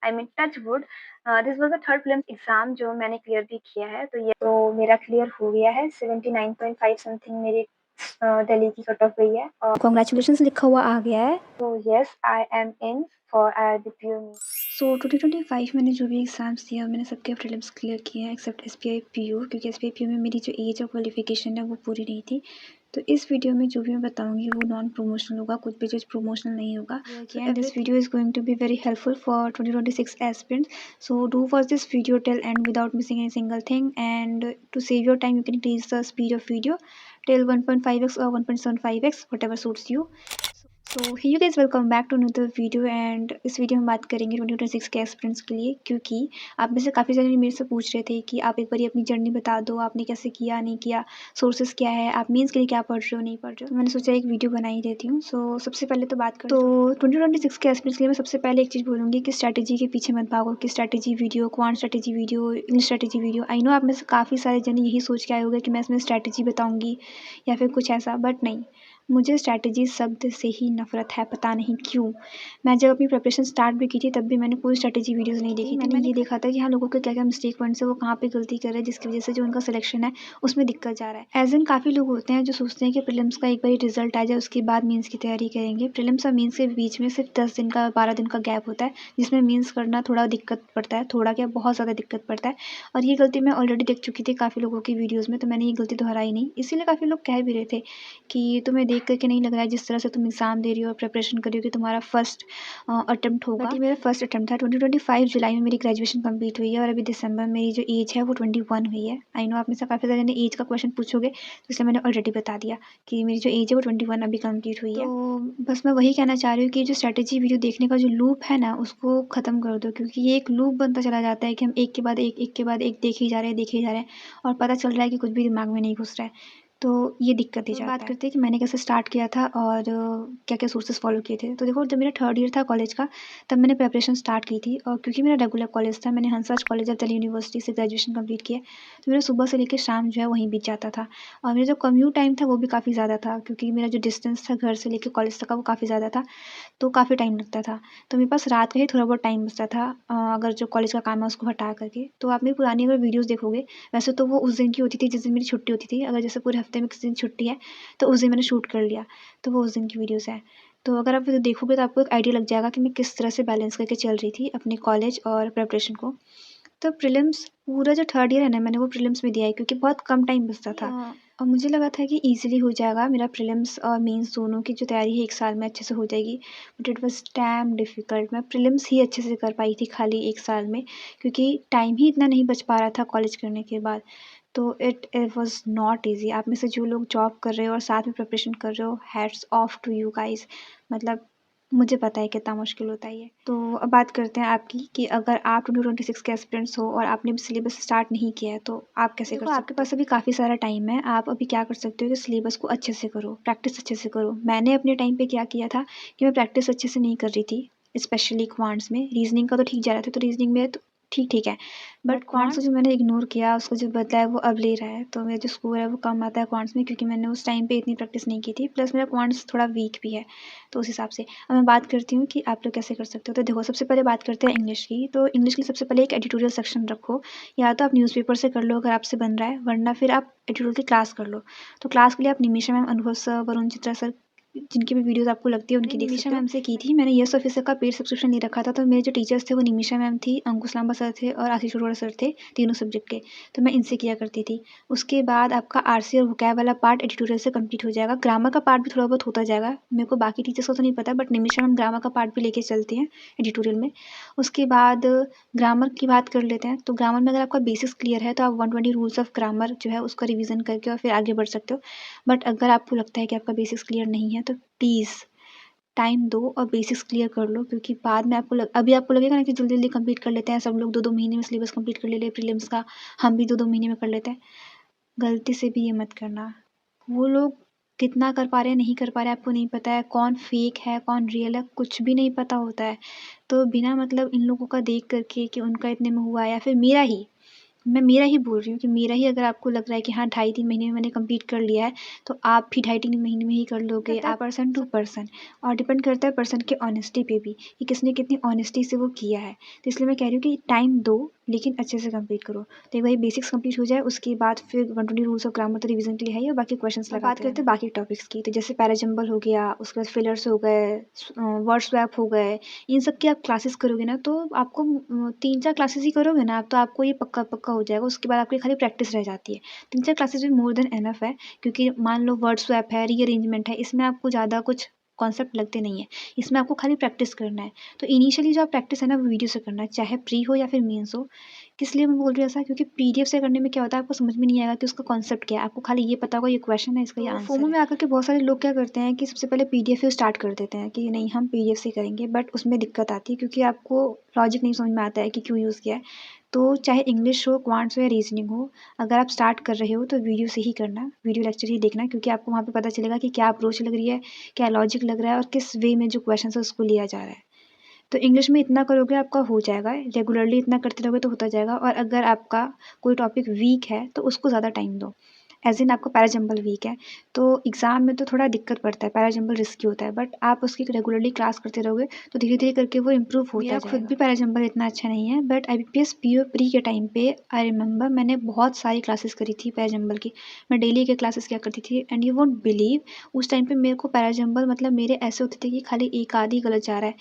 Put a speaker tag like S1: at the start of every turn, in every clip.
S1: I mean touch wood, this was the third prelims exam जो मैंने clear भी किया है। तो ये तो मेरा क्लियर हो गया है। 79.5 समथिंग मेरी दिल्ली की कट ऑफ गई है और
S2: कॉन्ग्रेचुलेशन लिखा हुआ आ गया है।
S1: तो yes I am in for IRBPO।
S2: सो 2025 मैंने जो भी एग्जाम्स दिए मैंने सबके प्रीलिम्स क्लियर किए हैं एक्सेप्ट SBI PU, क्योंकि SBI PU में मेरी जो एज और क्वालिफिकेशन है वो पूरी नहीं थी। तो इस वीडियो में जो भी मैं बताऊंगी वो नॉन प्रमोशनल होगा, कुछ भी जो प्रोमोशनल नहीं होगा। And this video is going to be very helpful for 2026 aspirants. So do watch this video till end without missing any single thing, and to save your time you can increase the speed of video till 1.5x or 1.75x, whatever suits you. So hey you guys, welcome back to another video. And इस video में बात करेंगे 2026 के aspirants के लिए, क्योंकि आप में से काफ़ी सारे मेरे से पूछ रहे थे कि आप एक बार अपनी जर्नी बता दो, आपने कैसे किया नहीं किया, सोर्सेज क्या है, आप मीन्स के लिए क्या पढ़ रहे हो नहीं पढ़ रहे हो। तो मैंने सोचा एक वीडियो बना ही देती हूँ। सो सबसे पहले तो बात करें तो 2026 के एस्पिरेंट्स के लिए मैं सबसे पहले एक चीज़ बोलूँगी कि स्ट्रैटेजी के पीछे मत भागो, कि strategy video, quant strategy video, English strategy video. I know आप में से काफ़ी सारे जन यही सोच के आए होंगे कि मैं इसमें स्ट्रैटेजी बताऊँगी या फिर कुछ ऐसा, बट नहीं। मुझे स्ट्रैटेजी शब्द से ही नफरत है, पता नहीं क्यों। मैं जब अपनी प्रिपरेशन स्टार्ट भी की थी तब भी मैंने कोई स्ट्रैटेजी वीडियोस नहीं देखी थी। मैंने ये देखा था कि हाँ, लोगों के क्या क्या मिस्टेक पॉइंट्स है, वो कहाँ पे गलती कर रहे हैं, जिसकी वजह से जो उनका सिलेक्शन है उसमें दिक्कत जा रहा है। एज इन काफ़ी लोग होते हैं जो सोचते हैं कि प्रीलिम्स का एक बार रिजल्ट आ जाए उसके बाद मीन्स की तैयारी करेंगे। प्रीलिम्स और मीन्स के बीच में सिर्फ 10 दिन का 12 दिन का गैप होता है, जिसमें मीन्स करना थोड़ा दिक्कत पड़ता है, थोड़ा क्या बहुत ज़्यादा दिक्कत पड़ता है। और ये गलती मैं ऑलरेडी देख चुकी थी काफ़ी लोगों की वीडियोज़ में, तो मैंने ये गलती दोहराई नहीं। इसीलिए काफ़ी लोग कह भी रहे थे कि तुम्हें देख करके नहीं लग रहा है जिस तरह से तुम एग्ज़ाम दे रही हो और प्रिपरेशन कर रही हो कि तुम्हारा फर्स्ट अटेम्प्ट होगा। बट ये मेरा फर्स्ट अटेम्प्ट था। 2025 जुलाई में मेरी ग्रेजुएशन कंप्लीट हुई है और अभी दिसंबर में मेरी जो एज है वो 21 हुई है। आई नो आप में से काफ़ी सारे ने एज का क्वेश्चन पूछोगे, तो इसलिए मैंने ऑलरेडी बता दिया कि मेरी जो एज है वो 21 अभी कंप्लीट हुई है। तो बस मैं वही कहना चाह रही हूँ कि जो स्ट्रैटेजी वीडियो देखने का जो लूप है ना, उसको ख़त्म कर दो, क्योंकि ये एक लूप बनता चला जाता है कि हम एक के बाद एक के बाद एक देखे ही जा रहे हैं, देखे ही जा रहे हैं, और पता चल रहा है कि कुछ भी दिमाग में नहीं घुस रहा है। तो ये दिक्कत ही जाता है। बात करते हैं कि मैंने कैसे स्टार्ट किया था और क्या क्या सोर्सेस फॉलो किए थे। तो देखो, जब मेरा थर्ड ईयर था कॉलेज का तब मैंने प्रिपरेशन स्टार्ट की थी, और क्योंकि मेरा रेगुलर कॉलेज था, मैंने Hansraj college of Delhi university से ग्रेजुएशन कंप्लीट किया, तो मेरा सुबह से लेकर शाम जो है वहीं बीत जाता था। और मेरा जो कम्यूट टाइम था वो भी काफ़ी ज़्यादा था, क्योंकि मेरा जो डिस्टेंस था घर से लेकर कॉलेज तक का वो काफ़ी ज़्यादा था, तो काफ़ी टाइम लगता था। तो मेरे पास रात का ही थोड़ा बहुत टाइम बचता था, अगर जो कॉलेज का काम है उसको हटा करके। तो आप मेरी पुरानी अगर वीडियोज़ देखोगे, वैसे तो वो उस दिन की होती थी जिस दिन मेरी छुट्टी होती थी। अगर जैसे पूरे हफ्ते में किसी दिन छुट्टी है तो उस दिन मैंने शूट कर लिया, तो वो उस दिन की वीडियोज़ है। तो अगर आप देखोगे तो आपको एक आइडिया लग जाएगा कि मैं किस तरह से बैलेंस करके चल रही थी अपने कॉलेज और प्रिपरेशन को। तो प्रीलिम्स पूरा जो थर्ड ईयर है ना, मैंने वो प्रीलिम्स में दिया है, क्योंकि बहुत कम टाइम बचता था। और मुझे लगा था कि ईजिली हो जाएगा मेरा प्रीलिम्स और मेंस दोनों की जो तैयारी है एक साल में अच्छे से हो जाएगी, but it was dam difficult. मैं प्रीलिम्स ही अच्छे से कर पाई थी खाली एक साल में, क्योंकि टाइम ही इतना नहीं बच पा रहा था कॉलेज करने के बाद। तो इट वाज नॉट ईजी। आप में से जो लोग जॉब कर रहे हो और साथ में प्रिपरेशन कर रहे हो, hats off to you guys. मतलब मुझे पता है कितना मुश्किल होता है ये। तो अब बात करते हैं आपकी, कि अगर आप 2026 के एस्पिरेंट्स हो और आपने सिलेबस स्टार्ट नहीं किया है तो आप कैसे कर सकते हो। आपके पास अभी काफ़ी सारा टाइम है। आप अभी क्या कर सकते हो कि सिलेबस को अच्छे से करो, प्रैक्टिस अच्छे से करो। मैंने अपने टाइम पे क्या किया था कि मैं प्रैक्टिस अच्छे से नहीं कर रही थी, स्पेशली क्वांट्स में। रीजनिंग का तो ठीक जा रहा था, तो रीजनिंग में तो ठीक ठीक है, बट क्वांट्स को जो मैंने इग्नोर किया, उसको जो बदला है वो अब ले रहा है। तो मेरा जो स्कोर है वो कम आता है क्वांट्स में, क्योंकि मैंने उस टाइम पे इतनी प्रैक्टिस नहीं की थी, प्लस मेरा क्वांट्स थोड़ा वीक भी है। तो उस हिसाब से अब मैं बात करती हूँ कि आप लोग कैसे कर सकते हो। तो देखो, सबसे पहले बात करते हैं इंग्लिश की। तो इंग्लिश की सबसे पहले एक एडिटोरियल सेक्शन रखो, या तो आप न्यूज़पेपर से कर लो अगर आपसे बन रहा है, वरना फिर आप एडिटोरियल की क्लास कर लो। तो क्लास के लिए आप निमिषा मैम, अनुभव सर, वरुण चित्रा सर, जिनकी भी वीडियोस आपको लगती है उनकी देख सकते हो। मैम से की थी मैंने, यस ऑफिसर का पेड सब्सक्रिप्शन नहीं रखा था। तो मेरे जो टीचर्स थे वो निमिषा मैम थी, अंकुश लांबा सर थे और आशीष अरोड़ा सर थे, तीनों सब्जेक्ट के। तो मैं इनसे किया करती थी। उसके बाद आपका आरसी और वोकैब वाला पार्ट एडिटोरियल से कंप्लीट हो जाएगा। ग्रामर का पार्ट भी थोड़ा बहुत होता जाएगा, मेरे को बाकी टीचर्स को तो नहीं पता, बट निमिषा मैम ग्रामर का पार्ट भी लेके चलती हैं एडिटोरियल में। उसके बाद ग्रामर की बात कर लेते हैं। तो ग्रामर में अगर आपका बेसिक्स क्लियर है तो आप 120 रूल्स ऑफ ग्रामर जो है उसका रिवीजन करके और फिर आगे बढ़ सकते हो। बट अगर आपको लगता है कि आपका बेसिक्स क्लियर नहीं है तो प्लीज़ टाइम दो और बेसिक्स क्लियर कर लो, क्योंकि बाद में अभी आपको लगेगा ना कि जल्दी जल्दी कंप्लीट कर लेते हैं, सब लोग 2-2 महीने में सिलेबस कंप्लीट कर ले रहे प्रीलिम्स का, हम भी 2-2 महीने में कर लेते हैं। गलती से भी ये मत करना। वो लोग कितना कर पा रहे हैं, नहीं कर पा रहे हैं, आपको नहीं पता है। कौन फेक है, कौन रियल है, कुछ भी नहीं पता होता है। तो बिना मतलब इन लोगों का देख करके कि उनका इतने में हुआ या फिर मेरा ही, मैं मेरा ही बोल रही हूँ कि मेरा ही अगर आपको लग रहा है कि हाँ 2.5-3 महीने में मैंने कंप्लीट कर लिया है, तो आप भी 2.5-3 महीने में ही कर लोगे। आप पर्सन टू पर्सन और डिपेंड करता है पर्सन के ऑनेस्टी पे भी कि किसने कितनी ऑनेस्टी से वो किया है। तो इसलिए मैं कह रही हूँ कि टाइम दो, लेकिन अच्छे से कंप्लीट करो। तो एक बार बेसिक्स कंप्लीट हो जाए, उसके बाद फिर 120 रूल्स ऑफ ग्रामर तो रिवीजन के लिए है ही, और बाकी क्वेश्चंस लगाते हैं। बात करते हैं बाकी टॉपिक्स की, तो जैसे पैराजंबल हो गया, उसके बाद फिलर्स हो गए, वर्ड स्वैप हो गए, इन सब की आप क्लासेस करोगे ना, तो आपको 3-4 क्लासेस ही करोगे ना आप, तो आपको ये पक्का पक्का हो जाएगा। उसके बाद आपकी खाली प्रैक्टिस रह जाती है। 3-4 क्लासेस भी मोर देन एनफ है, क्योंकि मान लो वर्ड स्वैप है, रीअरेंजमेंट है, इसमें आपको ज़्यादा कुछ कॉन्सेप्ट लगते नहीं है। इसमें आपको खाली प्रैक्टिस करना है। तो इनिशियली जो आप प्रैक्टिस है ना, वो वीडियो से करना है, चाहे प्री हो या फिर मेंस हो। किस लिए मैं बोल रही हूँ ऐसा, क्योंकि पीडीएफ से करने में क्या होता है, आपको समझ में नहीं आएगा कि उसका कॉन्सेप्ट क्या है। आपको खाली ये पता होगा ये क्वेश्चन है, इसका ये आंसर है। फोमो में आकर के बहुत सारे लोग क्या करते हैं कि सबसे पहले पीडीएफ ही स्टार्ट कर देते हैं कि नहीं हम पीडीएफ से करेंगे, बट उसमें दिक्कत आती है क्योंकि आपको लॉजिक नहीं समझ में आता है कि क्यों यूज़ किया है। तो चाहे इंग्लिश हो, क्वांट्स हो या रीजनिंग हो, अगर आप स्टार्ट कर रहे हो तो वीडियो से ही करना, वीडियो लेक्चर ही देखना, क्योंकि आपको वहाँ पे पता चलेगा कि क्या अप्रोच लग रही है, क्या लॉजिक लग रहा है और किस वे में जो क्वेश्चन है उसको लिया जा रहा है। तो इंग्लिश में इतना करोगे आपका हो जाएगा, रेगुलरली इतना करते रहोगे तो होता जाएगा। और अगर आपका कोई टॉपिक वीक है तो उसको ज़्यादा टाइम दो। एज़ इन आपका पैराजंबल वीक है तो एग्ज़ाम में तो थोड़ा दिक्कत पड़ता है, पैराजंबल रिस्की होता है, बट आप उसकी रेगुलरली क्लास करते रहोगे तो धीरे धीरे करके वो इम्प्रूव होता जाएगा। मेरा खुद भी पैराजंबल इतना अच्छा नहीं है, बट IBPS PO प्री के टाइम पे आई रिमेंबर मैंने बहुत सारी क्लासेस करी थी पैराजंबल की। मैं डेली के क्लासेस क्या करती थी, एंड यू वोंट बिलीव उस टाइम पे मेरे को पैराजंबल मतलब मेरे ऐसे होते थे कि खाली एक आधी गलत जा रहा है,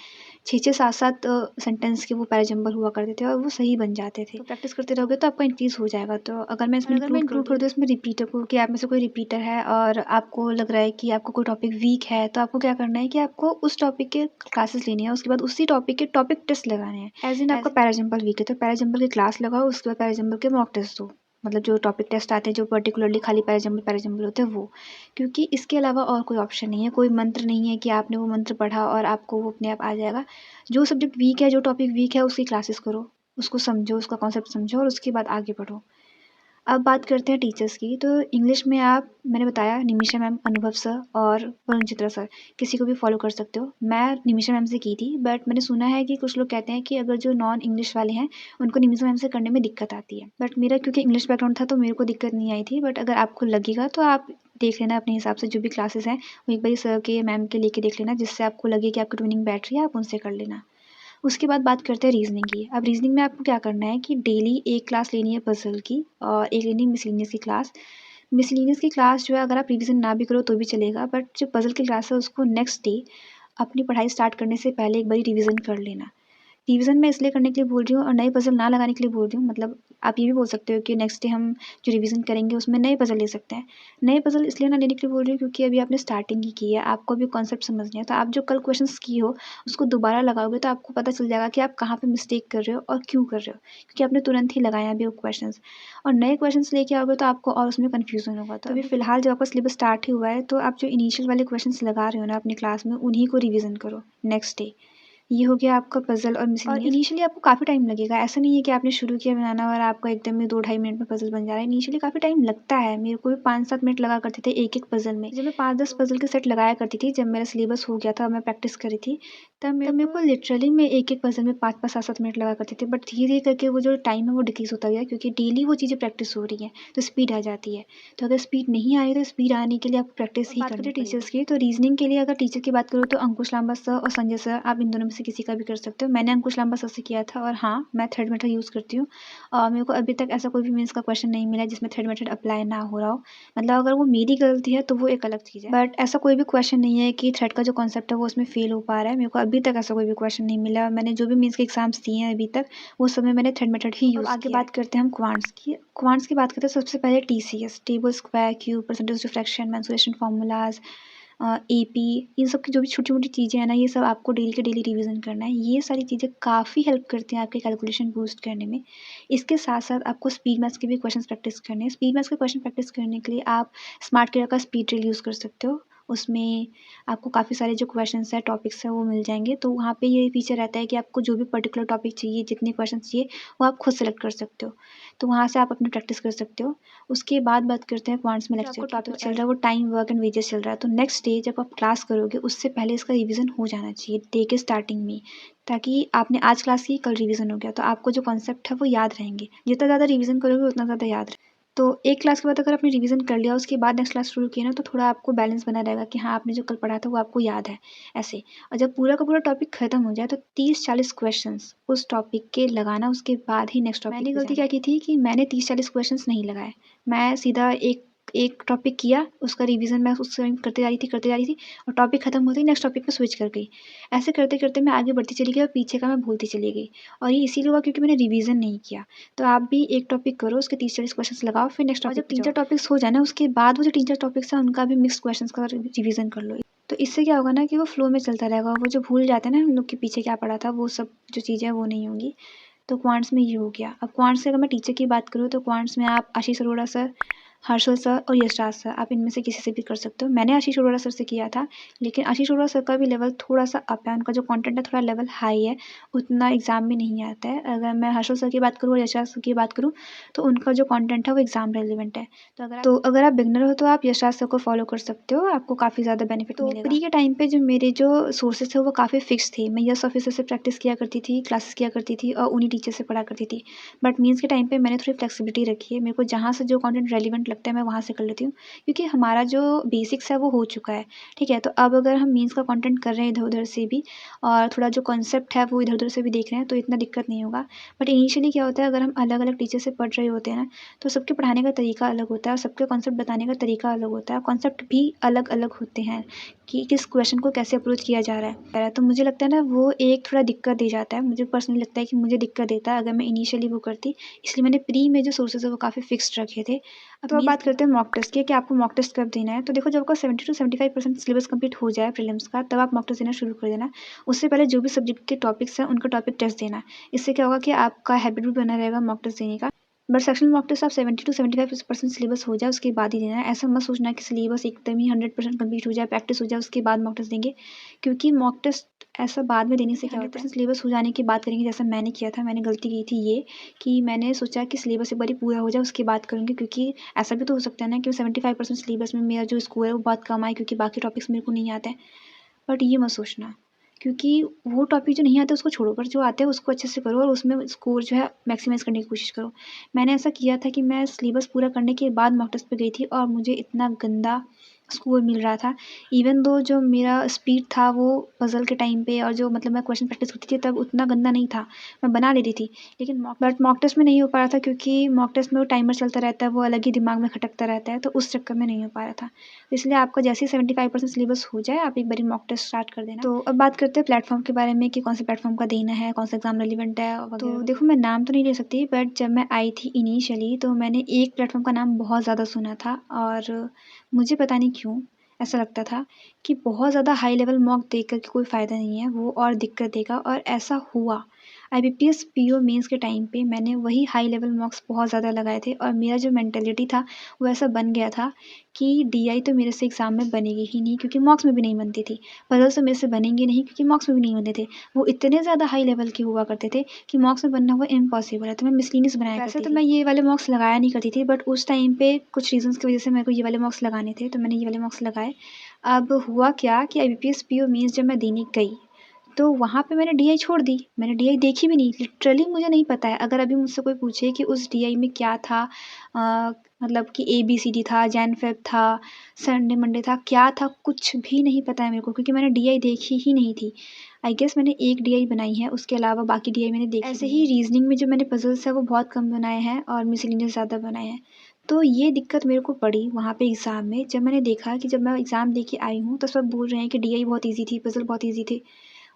S2: 6-6 7-7 सेंटेंस के वो पैराजंबल हुआ करते थे और वो सही बन जाते थे। तो प्रैक्टिस करते रहोगे तो आपका इंक्रीज़ हो जाएगा। तो अगर मैं इसमें इंक्लूड कर दूँ इसमें रिपीटर को, कि आप में से कोई रिपीटर है और आपको लग रहा है कि आपको कोई टॉपिक वीक है, तो आपको क्या करना है कि आपको उस टॉपिक के क्लासेस लेनी है, उसके बाद उसी टॉपिक के टॉपिक टेस्ट लगाने हैं। एज़ इन आपका पैराजंबल वीक है तो पैराजंबल की क्लास लगाओ, उसके बाद पैराजंबल के मॉक टेस्ट दो। मतलब जो टॉपिक टेस्ट आते हैं जो पर्टिकुलरली खाली पैराजंबल होते हैं वो, क्योंकि इसके अलावा और कोई ऑप्शन नहीं है, कोई मंत्र नहीं है कि आपने वो मंत्र पढ़ा और आपको वो अपने आप आ जाएगा। जो सब्जेक्ट वीक है, जो टॉपिक वीक है उसकी क्लासेस करो, उसको समझो, उसका कॉन्सेप्ट समझो और उसके बाद आगे बढ़ो। अब बात करते हैं टीचर्स की, तो इंग्लिश में आप मैंने बताया निमिषा मैम, अनुभव सर और वरुण चित्रा सर, किसी को भी फॉलो कर सकते हो। मैं निमिषा मैम से की थी, बट मैंने सुना है कि कुछ लोग कहते हैं कि अगर जो नॉन इंग्लिश वाले हैं उनको निमिषा मैम से करने में दिक्कत आती है, बट मेरा क्योंकि इंग्लिश बैकग्राउंड था तो मेरे को दिक्कत नहीं आई थी। बट अगर आपको लगेगा तो आप देख लेना अपने हिसाब से, जो भी क्लासेस हैं वो एक बार सर के मैम के लेके देख लेना, जिससे आपको लगे कि आपकी ट्यूनिंग बैठ रही है, आप उनसे कर लेना। उसके बाद बात करते हैं रीजनिंग की। अब रीजनिंग में आपको क्या करना है कि डेली एक क्लास लेनी है पजल की और एक लेनी है मिसलिनियस की क्लास। मिसलिनियस की क्लास जो है अगर आप रिवीजन ना भी करो तो भी चलेगा, बट जो पजल की क्लास है उसको नेक्स्ट डे अपनी पढ़ाई स्टार्ट करने से पहले एक बार रिवीजन कर लेना। रिवीजन मैं इसलिए करने के लिए बोल रही हूँ और नए पज़ल ना लगाने के लिए बोल रही हूँ, मतलब आप ये भी बोल सकते हो कि नेक्स्ट डे हम जो रिवीजन करेंगे उसमें नए पज़ल ले सकते हैं। नए पज़ल इसलिए ना लेने के लिए बोल रही हूँ क्योंकि अभी आपने स्टार्टिंग ही की है, आपको अभी कॉन्सेप्ट समझने हैं, तो आप जो कल क्वेश्चंस किए हो उसको दोबारा लगाओगे तो आपको पता चल जाएगा कि आप कहाँ पे मिस्टेक कर रहे हो और क्यों कर रहे हो, क्योंकि आपने तुरंत ही लगाया अभी वो क्वेश्चंस। और नए क्वेश्चंस लेके आओगे तो आपको और उसमें कन्फ्यूज़न होगा। तो अभी फ़िलहाल जब आपका सिलेबस स्टार्ट ही हुआ है तो आप जो इनिशियल वाले क्वेश्चंस लगा रहे हो ना अपनी क्लास में, उन्हीं को रिवीजन करो नेक्स्ट डे। ये हो गया आपका पज़ल और मिसलेनियस। और इनिशियली आपको काफ़ी टाइम लगेगा, ऐसा नहीं है कि आपने शुरू किया बनाना और आपका एकदम में 2 ढाई मिनट में पज़ल बन जा रहा है। इनिशियली काफ़ी टाइम लगता है, मेरे को भी 5-7 मिनट लगा करते थे एक-एक पज़ल में। जब मैं 5-10 पज़ल के सेट लगाया करती थी, जब मेरा सिलेबस हो गया था और मैं प्रैक्टिस करी थी, तब मेरे को लिटरली मैं एक-एक पज़ल में 5-5 7-7 मिनट लगा करती थी। बट धीरे-धीरे करके वो जो टाइम है वो डिक्रीज़ होता गया, क्योंकि डेली वो चीज़ें प्रैक्टिस हो रही हैं, तो स्पीड आ जाती है। तो अगर स्पीड नहीं आ रही तो स्पीड आने के लिए आपको प्रैक्टिस ही करनी पड़ेगी। बात करें टीचर्स की, तो रीजनिंग के लिए अगर टीचर की बात करूँ तो अंकुश लांबा सर और संजय सर, आप इन दोनों में से किसी का भी कर सकते हो। मैंने अंकुश लांबा सर से किया था और हाँ, मैं थ्रेड मेथड यूज़ करती हूँ और मेरे को अभी तक ऐसा कोई भी मेंस का क्वेश्चन नहीं मिला जिसमें थ्रेड मेथड अप्लाई ना हो रहा हो। मतलब अगर वो मेरी गलती है तो वो एक अलग चीज़ है, बट ऐसा कोई भी क्वेश्चन नहीं है कि थ्रेड का जो कॉन्सेप्ट है वो उसमें फेल हो पा रहा है। मेरे को अभी तक ऐसा कोई भी क्वेश्चन नहीं मिला। मैंने जो भी मेंस के एग्जाम्स दिए हैं अभी तक, वो सब में मैंने थ्रेड मेथड ही यूज़ किया। आगे बात करते हैं हम क्वांट्स की। क्वांट्स की बात करते हैं सबसे पहले TCS, table square cube, percentage diffraction, mensuration formulas, AP, इन सब की जो भी छोटी-छोटी चीज़ें हैं ना, ये सब आपको डेली के डेली रिवीजन करना है। ये सारी चीज़ें काफ़ी हेल्प करती हैं आपके कैलकुलेशन बूस्ट करने में। इसके साथ-साथ आपको स्पीड मैथ्स के भी क्वेश्चंस प्रैक्टिस करने हैं। स्पीड मैथ्स के क्वेश्चन प्रैक्टिस करने के लिए आप स्मार्ट किरा का स्पीड ड्रिल यूज़ कर सकते हो। उसमें आपको काफ़ी सारे जो क्वेश्चंस हैं, टॉपिक्स हैं वो मिल जाएँगे। तो वहाँ पे ये फीचर रहता है कि आपको जो भी पर्टिकुलर टॉपिक चाहिए, जितने क्वेश्चंस चाहिए वो आप खुद सेलेक्ट कर सकते हो। तो वहाँ से आप अपनी प्रैक्टिस कर सकते हो। उसके बाद बात करते हैं क्वांट्स में
S1: जो
S2: लेक्चर
S1: आपको
S2: की।
S1: टॉपिक
S2: तो
S1: चल रहा
S2: वो टाइम, वर्क एंड वेजेस चल रहा है। तो नेक्स्ट डे जब आप क्लास करोगे उससे पहले इसका रिवीजन हो जाना चाहिए डे के स्टार्टिंग में, ताकि आपने आज क्लास की, कल रिवीजन हो गया तो आपको जो कॉन्सेप्ट है वो याद रहेंगे। जितना ज़्यादा रिवीजन करोगे उतना ज़्यादा याद रहे। तो एक क्लास के बाद अगर आपने रिवीजन कर लिया, उसके बाद नेक्स्ट क्लास शुरू किया ना, तो थोड़ा आपको बैलेंस बना रहेगा कि हाँ, आपने जो कल पढ़ा था वो आपको याद है, ऐसे। और जब पूरा का पूरा टॉपिक खत्म हो जाए तो 30-40 क्वेश्चंस उस टॉपिक के लगाना, उसके बाद ही नेक्स्ट टॉपिक पे जाना। मैंने गलती क्या की थी कि मैंने 30-40 क्वेश्चंस नहीं लगाए। मैं सीधा एक एक टॉपिक किया, उसका रिवीजन मैं उस टाइम करते जा रही थी और टॉपिक खत्म होते ही नेक्स्ट टॉपिक पे स्विच कर गई। ऐसे करते-करते मैं आगे बढ़ती चली गई और पीछे का मैं भूलती चली गई, और ये इसीलिए हुआ क्योंकि मैंने रिवीजन नहीं किया। तो आप भी एक टॉपिक करो, उसके 30-40 क्वेश्चंस लगाओ, फिर नेक्स्ट टॉपिक पे जाओ। जब 3-4 टॉपिक्स हो जाए ना, उसके बाद वो जो 3-4 टॉपिक्स हैं उनका भी मिक्स्ड क्वेश्चंस का रिवीजन कर लो। तो इससे क्या होगा ना कि वो फ्लो में चलता रहेगा, वो जो भूल जाते हैं ना हम लोग कि पीछे क्या पढ़ा था, वो सब जो चीज़ें हैं वो नहीं होंगी। तो क्वांट्स में ये हो गया। अब क्वांट्स से अगर मैं टीचर की बात करूँ तो क्वांट्स में आप आशीष अरोड़ा सर, हर्षल सर और यशराज सर, आप इनमें से किसी से भी कर सकते हो। मैंने आशीष अरोड़ा सर से किया था, लेकिन आशीष अरोड़ा सर का भी लेवल थोड़ा-सा अप है, उनका जो कंटेंट है थोड़ा लेवल हाई है, उतना एग्ज़ाम में नहीं आता है। अगर मैं हर्षल सर की बात करूँ और यशराज सर की बात करूँ, तो उनका जो कंटेंट है वो एग्ज़ाम रेलेवेंट है। तो अगर आप बिगिनर हो तो आप यशराज सर को फॉलो कर सकते हो, आपको काफ़ी ज़्यादा बेनिफिट मिलेगा। प्री के टाइम पे जो मेरे जो सोर्सेज़ थे वो काफ़ी फिक्स थे। मैं यस ऑफिसर से प्रैक्टिस किया करती थी, क्लासेस किया करती थी और उन्हीं टीचर से पढ़ा करती थी। बट मेंस के टाइम पे मैंने थोड़ी फ्लेक्सिबिलिटी रखी है। मेरे को जहाँ से जो कंटेंट रेलेवेंट लगता है मैं वहाँ से कर लेती हूँ, क्योंकि हमारा जो बेसिक्स है वो हो चुका है, ठीक है? तो अब अगर हम मेंस का कंटेंट कर रहे हैं इधर-उधर से भी, और थोड़ा जो कॉन्सेप्ट है वो इधर-उधर से भी देख रहे हैं, तो इतना दिक्कत नहीं होगा। बट इनिशियली क्या होता है, अगर हम अलग-अलग टीचर से पढ़ रहे होते हैं ना, तो सबके पढ़ाने का तरीका अलग होता है और सबके कॉन्सेप्ट बताने का तरीका अलग होता है। कॉन्सेप्ट भी अलग-अलग होते हैं कि किस क्वेश्चन को कैसे अप्रोच किया जा रहा है। तो मुझे लगता है ना वो एक थोड़ा दिक्कत दे जाता है। मुझे पर्सनली लगता है कि मुझे दिक्कत देता है अगर मैं इनिशियली वो करती, इसलिए मैंने प्री में जो सोर्सेज़ है वो काफ़ी फिक्स्ड रखे थे। अब बात करते हैं मॉक टेस्ट की कि आपको मॉक टेस्ट कब देना है। तो देखो, जब आपका 70-75% सिलेबस कंप्लीट हो जाए प्रीलिम्स का, तब आप मॉक टेस्ट देना शुरू कर देना। उससे पहले जो भी सब्जेक्ट के टॉपिक्स हैं उनका टॉपिक टेस्ट देना। इससे क्या होगा कि आपका हैबिट भी बना रहेगा मॉक टेस्ट देने का। बट सेक्शनल मॉक टेस्ट आप 70-75% सिलेबस हो जाए उसके बाद ही देना है। ऐसा मत सोचना कि सिलेबस एकदम ही 100% कंप्लीट हो जाए, प्रैक्टिस हो जाए, उसके बाद मॉक टेस्ट देंगे, क्योंकि मॉक टेस्ट ऐसा बाद में देने से क्या होता है, 100% सिलेबस हो जाने की बात करेंगे, जैसा मैंने किया था। मैंने गलती की थी ये कि मैंने सोचा कि सिलेबस एक बार पूरा हो जाए उसके बाद करूँगी, क्योंकि ऐसा भी तो हो सकता है ना कि 75% सिलेबस में मेरा जो स्कोर है वो बहुत कम आए, क्योंकि बाकी टॉपिक्स मेरे को नहीं आते हैं। बट ये मत सोचना, क्योंकि वो टॉपिक जो नहीं आते उसको छोड़ो, पर जो आते हैं उसको अच्छे से करो और उसमें स्कोर जो है मैक्सिमाइज़ करने की कोशिश करो। मैंने ऐसा किया था कि मैं सिलेबस पूरा करने के बाद मॉक टेस्ट पे गई थी और मुझे इतना गंदा स्कोर मिल रहा था। इवन दो जो मेरा स्पीड था वो पज़ल के टाइम पे, और जो मतलब मैं क्वेश्चन प्रैक्टिस करती थी तब उतना गंदा नहीं था, मैं बना लेती थी। लेकिन मॉक टेस्ट में नहीं हो पा रहा था, क्योंकि मॉक टेस्ट में वो टाइमर चलता रहता है, वो अलग ही दिमाग में खटकता रहता है, तो उस चक्कर में नहीं हो पा रहा था। तो इसलिए आपका जैसे ही 75% सिलेबस हो जाए आप एक बारी मॉक टेस्ट स्टार्ट कर देना। तो अब बात करते हैं प्लेटफॉर्म के बारे में कि कौन से प्लेटफॉर्म का देना है, कौन सा एग्ज़ाम रेलिवेंट है वगैरह। तो देखो, मैं नाम तो नहीं ले सकती, बट जब मैं आई थी इनिशियली तो मैंने एक प्लेटफॉर्म का नाम बहुत ज़्यादा सुना था, और मुझे पता नहीं क्यों ऐसा लगता था कि बहुत ज़्यादा हाई लेवल मॉक दे कर के कोई फ़ायदा नहीं है, वो और दिक्कत देगा, और ऐसा हुआ। आईबीपीएस पीओ मेंस के टाइम पे मैंने वही हाई लेवल मॉक्स बहुत ज़्यादा लगाए थे, और मेरा जो मेंटालिटी था वो ऐसा बन गया था कि डीआई तो मेरे से एग्ज़ाम में बनेगी ही नहीं, क्योंकि मॉक्स में भी नहीं बनती थी। पज़ल्स तो मेरे से बनेंगे नहीं, क्योंकि मॉक्स में भी नहीं बनते थे। वो इतने ज़्यादा हाई लेवल के हुआ करते थे कि मॉक्स में बनना वो इम्पॉसिबल है, तो मैं मिसलिनियस बनाया करती थी। वैसे तो मैं ये वाले मॉक्स लगाया नहीं करती थी, बट उस टाइम पे कुछ रीज़न्स की वजह से मेरे को ये वाले मॉक्स लगाने थे, तो मैंने ये वाले मॉक्स लगाए। अब हुआ क्या कि आईबीपीएस पीओ मेंस जब मैं देने गई, तो वहाँ पे मैंने डीआई छोड़ दी। मैंने डीआई देखी भी नहीं, लिटरली मुझे नहीं पता है। अगर अभी मुझसे कोई पूछे कि उस डीआई में क्या था, मतलब कि एबीसीडी था, जैन फ़ेब था, संडे मंडे था, क्या था, कुछ भी नहीं पता है मेरे को, क्योंकि मैंने डीआई देखी ही नहीं थी। आई गेस मैंने एक डीआई बनाई है, उसके अलावा बाकी डीआई मैंने देखी ऐसे ही रीज़निंग में जो मैंने पज़ल्स है वो बहुत कम बनाए हैं और मिसलेनियस ज़्यादा बनाए हैं। तो ये दिक्कत मेरे को पड़ी वहाँ पे एग्ज़ाम में, जब मैंने देखा कि जब मैं एग्ज़ाम दे के आई हूँ तो सब बोल रहे हैं कि डीआई बहुत ईज़ी थी, पज़ल बहुत ईज़ी थे।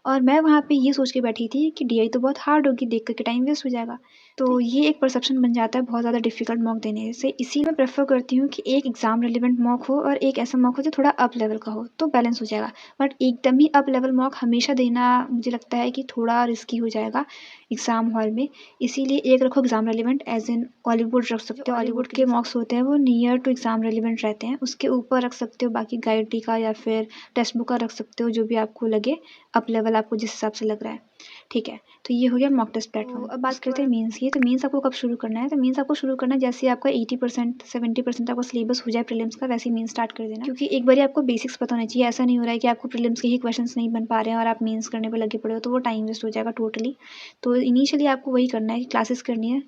S2: और मैं वहाँ पे ये सोच के बैठी थी कि डीआई तो बहुत हार्ड होगी, देख करके टाइम वेस्ट हो जाएगा। तो ये एक परसेप्शन बन जाता है बहुत ज़्यादा डिफिकल्ट मॉक देने से। इसीलिए मैं प्रेफर करती हूँ कि एक एग्जाम रिलेवेंट मॉक हो और एक ऐसा मॉक हो जो थोड़ा अप लेवल का हो, तो बैलेंस हो जाएगा। बट एकदम ही अप लेवल मॉक हमेशा देना मुझे लगता है कि थोड़ा रिस्की हो जाएगा एग्जाम हॉल में। इसीलिए एक रखो exam relevant, as in Hollywood रख सकते हो। हॉलीवुड के मॉक्स होते हैं वो नियर टू एग्जाम रिलेवेंट रहते हैं, उसके ऊपर रख सकते हो बाकी गाइड का या फिर टेक्स्ट बुक का रख सकते हो, जो भी आपको लगे अप लेवल आपको जिस हिसाब से लग रहा है। ठीक है, तो ये हो गया मॉक टेस्ट प्लेटफॉर्म। अब बात करते हैं मेंस की। तो मेंस आपको कब शुरू करना है? तो मेंस आपको शुरू करना है जैसे आपका 80% 70% आपका सिलेबस हो जाए प्रीलिम्स का, वैसे ही मेंस स्टार्ट कर देना। क्योंकि एक बार आपको बेसिक्स पता होना चाहिए। ऐसा नहीं हो रहा है कि आपको प्रीलिम्स के ही क्वेश्चंस नहीं बन पा रहे हैं और आप मेंस करने पे लगे पड़े हो, तो वो टाइम वेस्ट हो जाएगा टोटली। तो इनिशियली आपको वही करना है कि क्लासेस करनी है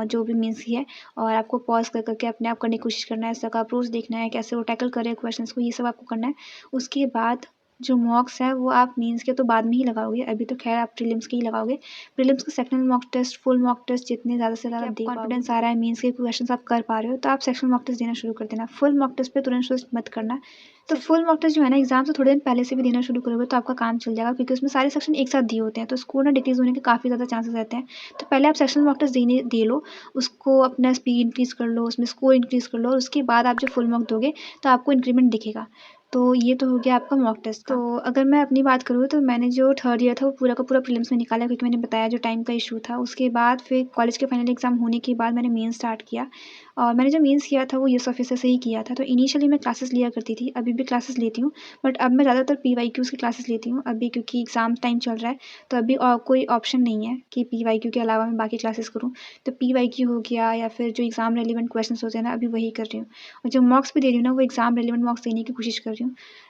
S2: जो भी मेंस की है, और आपको पॉज कर करके अपने आप करने की कोशिश करना है। इसका अप्रोच देखना है, कैसे वो टैकल करे क्वेश्चंस को, ये सब आपको करना है। उसके बाद जो मॉक्स है वो आप मेंस के तो बाद में ही लगाओगे, अभी तो खैर आप प्रीलिम्स के ही लगाओगे। प्रीलिम्स का sectional mock test, full mock test जितने ज़्यादा से ज़्यादा कॉन्फिडेंस आ रहा है, मेंस के क्वेश्चंस आप कर पा रहे हो, तो आप सेक्शनल मॉक टेस्ट देना शुरू कर देना। फुल मॉक टेस्ट पे तुरंत स्विच मत करना। तो फुल मॉक टेस्ट जो है ना, एग्जाम से थोड़े दिन पहले से भी देना शुरू करोगे तो आपका काम चल जाएगा, क्योंकि उसमें सारे सेक्शन एक साथ दिए होते हैं, तो स्कोर ना डिक्रीज होने के काफ़ी ज़्यादा चांसेस रहते हैं। तो पहले आप सेक्शनल मॉक टेस्ट दे लो, उसको अपना स्पीड इंक्रीज़ कर लो, उसमें स्कोर इंक्रीज़ कर लो, और उसके बाद आप जब फुल मॉक दोगे तो आपको इंक्रीमेंट दिखेगा। तो ये तो हो गया आपका मॉक टेस्ट का। तो अगर मैं अपनी बात करूँ तो मैंने जो थर्ड ईयर था वो पूरा का पूरा प्रीलिम्स में निकाला, क्योंकि मैंने बताया जो टाइम का इशू था। उसके बाद फिर कॉलेज के फाइनल एग्जाम होने के बाद मैंने मेंस स्टार्ट किया, और मैंने जो मेंस किया था वो यूएस ऑफिसर से ही किया था। तो इनिशियली मैं क्लासेस लिया करती थी, अभी भी क्लासेस लेती हूँ, बट अब मैं ज़्यादातर पीवाईक्यूज़ की क्लासेस लेती हूँ अभी, क्योंकि एग्जाम टाइम चल रहा है। तो अभी और कोई ऑप्शन नहीं है कि पीवाईक्यू के अलावा मैं बाकी क्लासेस करूँ। तो पीवाईक्यू हो गया या फिर जो एग्जाम रेलिवेंट क्वेश्चन होते हैं ना, अभी वही कर रही हूँ। और जो मॉक्स भी दे रही हूँ ना, वो एग्जाम रेलिवेंट मॉक्स देने की कोशिश कर रही हूँ।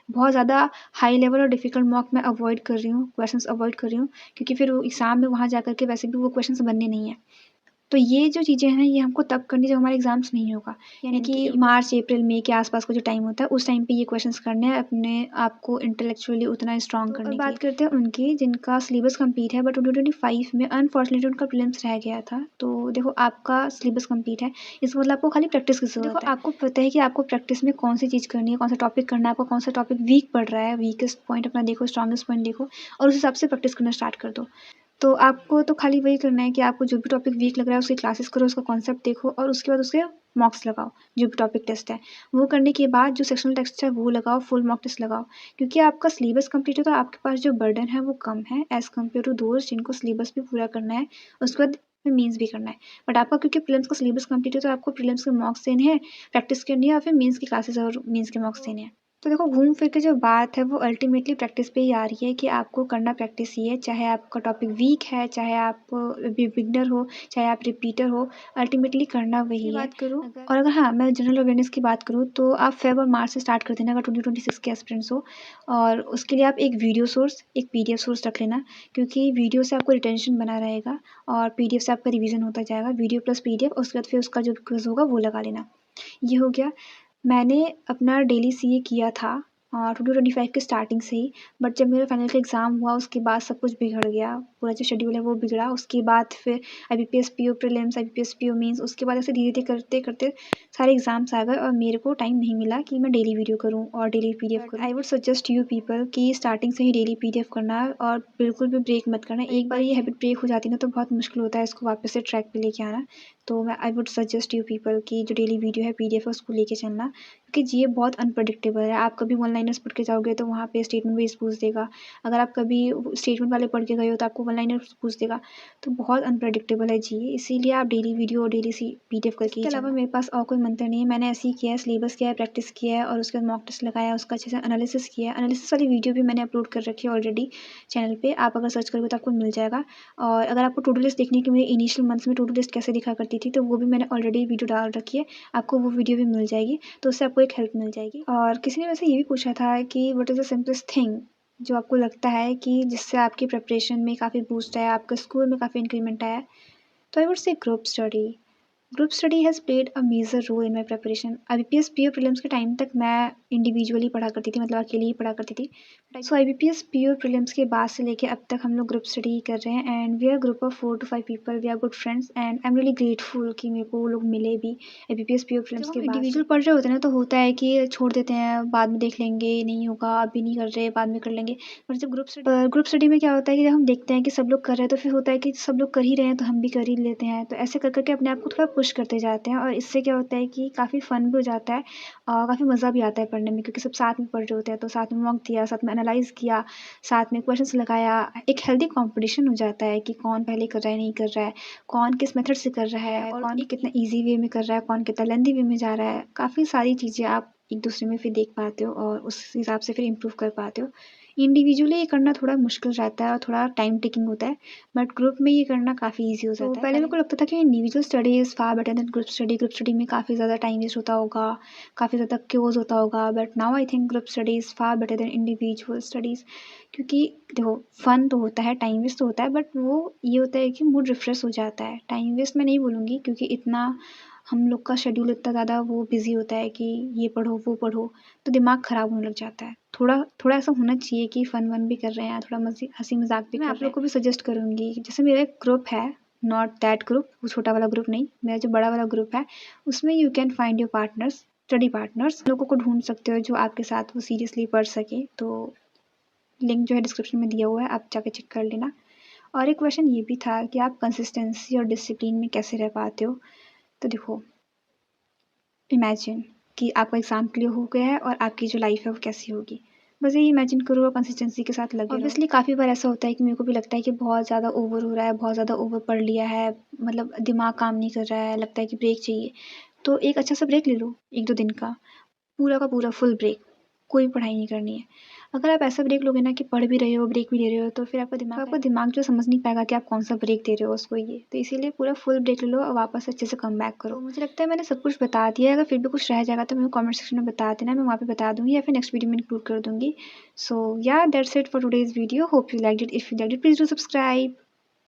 S2: बहुत ज़्यादा हाई लेवल और डिफिकल्ट मॉक मैं अवॉइड कर रही हूँ, क्वेश्चंस अवॉइड कर रही हूँ, क्योंकि फिर वो एग्ज़ाम में वहाँ जा कर के वैसे भी वो क्वेश्चंस बनने नहीं है। तो ये जो चीज़ें हैं ये हमको तब करनी जब हमारे एग्ज़ाम्स नहीं होगा, यानी कि मार्च, अप्रैल, मई के आसपास का जो टाइम होता है, उस टाइम पे ये क्वेश्चंस करने हैं, अपने आप को इंटेलेक्चुअली उतना स्ट्रॉन्ग करने के। बात करते हैं उनकी जिनका सिलेबस कंप्लीट है, बट 2025 में अनफॉर्चुनेटली उनका प्रीलिम्स रह गया था। तो देखो, आपका सिलेबस कंप्लीट है, इसका मतलब आपको खाली प्रैक्टिस की ज़रूरत है। देखो, आपको पता है कि आपको प्रैक्टिस में कौन सी चीज़ करनी है, कौन सा टॉपिक करना है, आपको कौन सा टॉपिक वीक पड़ रहा है, वीकेस्ट पॉइंट अपना देखो, स्ट्रॉन्गेस्ट पॉइंट देखो, और उस हिसाब से प्रैक्टिस करना स्टार्ट कर दो। तो आपको तो खाली वही करना है कि आपको जो भी टॉपिक वीक लग रहा है उसकी क्लासेस करो, उसका कॉन्सेप्ट देखो, और उसके बाद उसके मॉक्स लगाओ। जो भी टॉपिक टेस्ट है वो करने के बाद जो सेक्शनल टेस्ट है वो लगाओ, फुल मॉक टेस्ट लगाओ। क्योंकि आपका सिलेबस कंप्लीट है तो आपके पास जो बर्डन है वो कम है एज़ कम्पेयर टू दोस्त जिनको सिलेबस भी पूरा करना है, उसके बाद मीन्स भी करना है। बट आपका क्योंकि प्रीलिम्स का सिलेबस कंप्लीट है तो आपको प्रीलिम्स के मॉक्स देने हैं, प्रैक्टिस करनी है, और फिर मीन्स की क्लासेस और मीन्स के मॉक्स देने हैं। तो देखो, घूम फिर के जो बात है वो अल्टीमेटली प्रैक्टिस पे ही आ रही है कि आपको करना प्रैक्टिस ही है। चाहे आपका टॉपिक वीक है, चाहे आप बिगिनर हो, चाहे आप रिपीटर हो, अल्टीमेटली करना वही है। बात करूँ और अगर हाँ, मैं जनरल अवेयरनेस की बात करूँ तो आप फेब और मार्च से स्टार्ट कर देना अगर 2026 के एस्पिरेंट्स हो। और उसके लिए आप एक वीडियो सोर्स, एक पीडीएफ सोर्स रख लेना, क्योंकि वीडियो से आपको रिटेंशन बना रहेगा और पीडीएफ से आपका रिवीजन होता जाएगा। वीडियो प्लस पीडीएफ, उसके बाद फिर उसका जो क्विज होगा वो लगा लेना। ये हो गया। मैंने अपना डेली सीए किया था 2025 के स्टार्टिंग से ही, बट जब मेरा फाइनल का एग्ज़ाम हुआ उसके बाद सब कुछ बिगड़ गया। पूरा जो शेड्यूल है वो बिगड़ा। उसके बाद फिर IBPS PO prelims, IBPS PO mains, उसके बाद ऐसे धीरे-धीरे करते-करते सारे एग्ज़ाम्स आ गए और मेरे को टाइम नहीं मिला कि मैं डेली वीडियो करूँ और डेली पीडीएफ करूँ। I would suggest you people कि स्टार्टिंग से ही डेली पीडीएफ करना और बिल्कुल भी ब्रेक मत करना। एक बार ये हैबिट ब्रेक हो जाती है ना तो बहुत मुश्किल होता है इसको वापस से ट्रैक पे लेके आना। तो मैं I would suggest you people कि जो डेली वीडियो है, पीडीएफ है, उसको लेके चलना, क्योंकि ये बहुत अनप्रेडिक्टेबल है। आप कभी वन लाइनर्स पढ़ के जाओगे तो वहाँ पे स्टेटमेंट बेस पूछ देगा। अगर आप कभी स्टेटमेंट वाले पढ़ के गए हो तो आपको वन लाइनर्स पूछ देगा। तो बहुत अनप्रेडिक्टेबल है जी, इसीलिए आप डेली वीडियो और डेली पीडीएफ करके। इसके अलावा मेरे पास और कोई मंत्र नहीं है। मैंने ऐसे ही किया है, सिलेबस किया है, प्रैक्टिस किया है, और उसके बाद मॉक टेस्ट लगाया, उसका अच्छे से एनालिसिस किया है। एनालिसिस वाली वीडियो भी मैंने अपलोड कर रखी है ऑलरेडी चैनल पे, आप अगर सर्च करोगे तो आपको मिल जाएगा। और अगर आपको टू डू लिस्ट देखनी है कि मेरे इनिशियल मंथ्स में टू डू लिस्ट कैसे दिखा करती थी, तो वो भी मैंने ऑलरेडी वीडियो डाल रखी है, आपको वो वीडियो भी मिल जाएगी, तो उससे आपको एक हेल्प मिल जाएगी। और किसी ने वैसे ये भी पूछा था कि what is the simplest thing जो आपको लगता है कि जिससे आपकी प्रिपरेशन में काफ़ी बूस्ट आया, आपके स्कोर में काफ़ी इंक्रीमेंट आया? तो I would say group study. Group study has played a major role in my preparation. IBPS PO prelims के टाइम तक मैं इंडिविजुअली पढ़ा करती थी, मतलब अकेले ही पढ़ा करती थी। सो IBPS PO प्रीलिम्स के बाद से लेके अब तक हम लोग ग्रुप स्टडी कर रहे हैं and we are group of 4 to 5 people, we are good friends and I am really grateful कि मेरे को वो लोग मिले भी IBPS PO प्रीलिम्स के बाद। इंडिविजुअल पढ़ रहे होते हैं ना तो होता है कि छोड़ देते हैं, बाद में देख लेंगे, नहीं होगा, अभी नहीं कर रहे, बाद में कर लेंगे। पर जब ग्रुप स्टडी में क्या होता है कि जब हम देखते हैं कि सब लोग कर रहे हैं तो फिर होता है कि सब लोग कर ही रहे हैं तो हम भी कर ही लेते हैं। तो ऐसे कर करके अपने आप को थोड़ा पुश करते जाते हैं और इससे क्या होता है कि काफ़ी फ़न भी हो जाता है और काफ़ी मज़ा भी आता है पढ़ने में, क्योंकि सब साथ में पढ़ रहे होते हैं। तो साथ में मॉक दिया, साथ में एनालाइज़ किया, साथ में क्वेश्चंस लगाया। एक हेल्दी कंपटीशन हो जाता है कि कौन पहले कर रहा है, नहीं कर रहा है, कौन किस मेथड से कर रहा है और कौन कितना ईजी वे में कर रहा है, कौन कितना लेंथी वे में जा रहा है। काफ़ी सारी चीज़ें आप एक दूसरे में फिर देख पाते हो और उस हिसाब से फिर इम्प्रूव कर पाते हो। इंडिविजुअली ये करना थोड़ा मुश्किल रहता है और थोड़ा टाइम टेकिंग होता है, बट ग्रुप में ये करना काफ़ी ईजी हो जाता है। तो पहले मेरे को लगता था कि individual study is far better than group study. Group study में काफ़ी ज़्यादा टाइम वेस्ट होता होगा, काफ़ी ज़्यादा क्योज होता होगा, but now I think group study is far better than individual studies. क्योंकि देखो फ़न तो होता है, टाइम वेस्ट तो होता है, बट वो ये होता है कि मूड रिफ्रेश हो जाता है। टाइम वेस्ट मैं नहीं बोलूँगी क्योंकि इतना हम लोग का शेड्यूल इतना ज़्यादा वो बिज़ी होता है कि ये पढ़ो, वो पढ़ो, तो दिमाग ख़राब होने लग जाता है। थोड़ा ऐसा होना चाहिए कि फ़न-वन भी कर रहे हैं, थोड़ा हँसी मज़ाक भी कर रहे हैं। मैं आप लोग को भी सजेस्ट करूँगी, जैसे मेरा एक ग्रुप है, नॉट दैट ग्रुप, वो छोटा वाला ग्रुप नहीं, मेरा जो बड़ा वाला ग्रुप है, उसमें you can find your partners, study partners. लोगों को ढूँढ सकते हो जो आपके साथ वो सीरियसली पढ़ सके। तो लिंक जो है डिस्क्रिप्शन में दिया हुआ है, आप जाके चेक कर लेना। और एक क्वेश्चन ये भी था कि आप कंसिस्टेंसी और डिसिप्लिन में कैसे रह पाते हो? तो देखो, इमेजिन कि आपका एग्ज़ाम क्लियर हो गया है और आपकी जो लाइफ है वो कैसी होगी। बस यही इमेजिन करो और कंसिस्टेंसी के साथ लगे रहो। ऑब्वियसली काफ़ी बार ऐसा होता है कि मेरे को भी लगता है कि बहुत ज़्यादा ओवर हो रहा है, बहुत ज़्यादा ओवर पढ़ लिया है, मतलब दिमाग काम नहीं कर रहा है, लगता है कि ब्रेक चाहिए। तो एक अच्छा सा ब्रेक ले लो 1-2 दिन का, पूरा का पूरा फुल ब्रेक, कोई पढ़ाई नहीं करनी है। अगर आप ऐसा ब्रेक लोगे ना कि पढ़ भी रहे हो, ब्रेक भी ले रहे हो, तो फिर आपका दिमाग जो समझ नहीं पाएगा कि आप कौन-सा ब्रेक दे रहे हो उसको ये। तो इसीलिए पूरा फुल ब्रेक ले लो और वापस अच्छे से कम बैक करो। तो मुझे लगता है मैंने सब कुछ बता दिया है, अगर फिर भी कुछ रह जाएगा तो मेरे को कमेंट सेक्शन में बता देना, मैं वहाँ पे बता दूँगी या फिर नेक्स्ट वीडियो में इंक्लूड कर दूँगी। सो या that's it for today's video, hope you liked it. If you liked it please do subscribe.